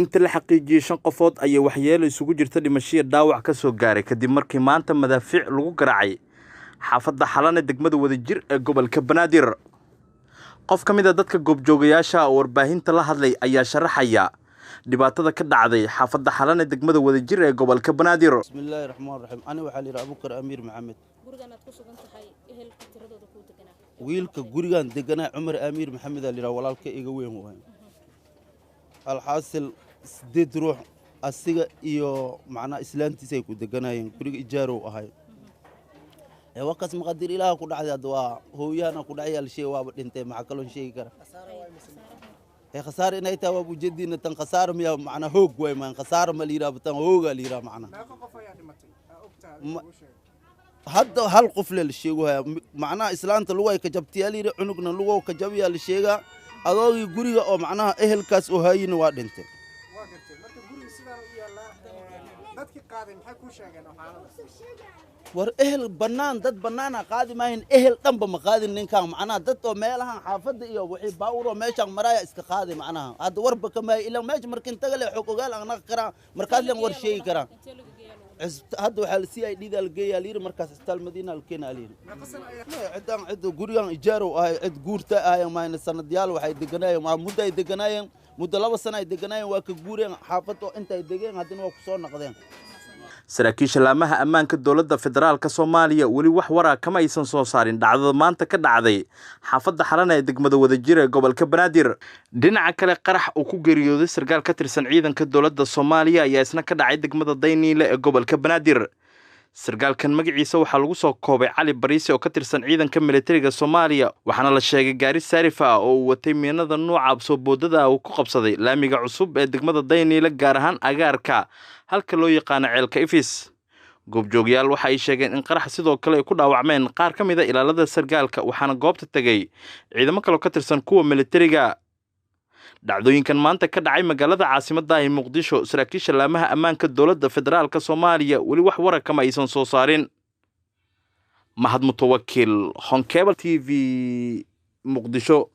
inta la xaqiijiyay 5 qofood ayaa waxyeelo isugu jirta dhimasho dhaawac ka soo gaaray kadib markii maanta madaafiic lagu garaacay xaafadda Xalane degmada Wadajir ee gobolka Banaadir. qof ka mid ah dadka goobjoogayaasha oo warbaahinta la hadlay ayaa sharaxaya dhibaatada ka dhacday xaafadda Xalane degmada Wadajir ee gobolka Banaadir. Bismillahir Rahmanir Rahim. Ani waxa la yiraahdaa Abubakar Amiir Maxamed. gurigan aad ku sugan tahay ehelka tiradooda ku deganaa. wiilka gurigan deganaa Umar Amiir Maxamed la yiraahdaa walaalka iga weyn waay. alxaasil 8 ruux asiga iyo macna islaantiisa ay ku deganayeen guriga ijaaro ahay. waqas maqadir ilaaha ku dhacday waa hooyana ku dhacay al shay waaba dhintay ma kaloon sheegi kara. خسارة نايتها وابو جدي نتن خسارة ميا معنا هوق وين ما خسارة مليرا بتن هوق ليرا معنا هذا هالقفل الشيء وهي معنا إسلام تلوه كجبتي ليرا عنقنا لوه كجبيا الشيء هذا يقولي أو معناها أهل كاس وهاي نواد أنت war ehel banaan dad banaana qaadi maahin ehel dhanba ma qaadin ninkan macnaha dad oo meelahan xaafada iyo wixii baawro meeshan maraya iska qaadi macnaha hada warba kama ila meesha markin tagale xog ogaal aan qara markaas leen war sheegi kara hada waxa la CID da la geeyaa liir markaas istal Madiina alkeena liir cidan gurigan ijaaro ah cid guurta ah maayna sanadyaal waxay deganaayeen muddo ay deganaayeen muddo 2 sano ay deganaayeen waa ka guureen xaafado inta ay degeen hadina waa ku soo noqdeen. saraakiisha laamaha ammaanka dowladda federaalka Soomaaliya wali wax waraa kama aysan soo saarin dhacdada maanta ka dhacday xaafadda Xalane ee degmada Wadajir ee gobolka Banaadir. dhinaca kale qarax uu ku geeriyooday sarkaal ka tirsan ciidanka dowladda Soomaaliya ayaa isna ka dhacay degmada Dayniile ee gobolka Banaadir. sarkaalkan magaciisa waxaa lagu soo koobay Cali Bariise oo ka tirsan ciidanka militariga Soomaaliya waxaana la sheegay gaari saarif ah oo uu watay miinada nooca soo boodada uu ku qabsaday laamiga cusub ee degmada Dayniile gaar ahaan agaarka halka loo yaqaan ceelka Ifis. goobjoogayaal waxa ay sheegeen in qarax sidoo kale ay ku dhaawacmeen qaar ka mid ah ilaalada sarkaalka waxaana goobta tagay ciidamo kale oo ka tirsan kuwa militariga. dhacdooyinkan maanta ka dhacay magaalada caasimadda ah Muqdisho saraakiisha laamaha ammaanka dowladda federaalka Soomaaliya wali wax warar kama aysan soo saarin. Mahad Mutawakkil, Honkebel TV, Muqdisho.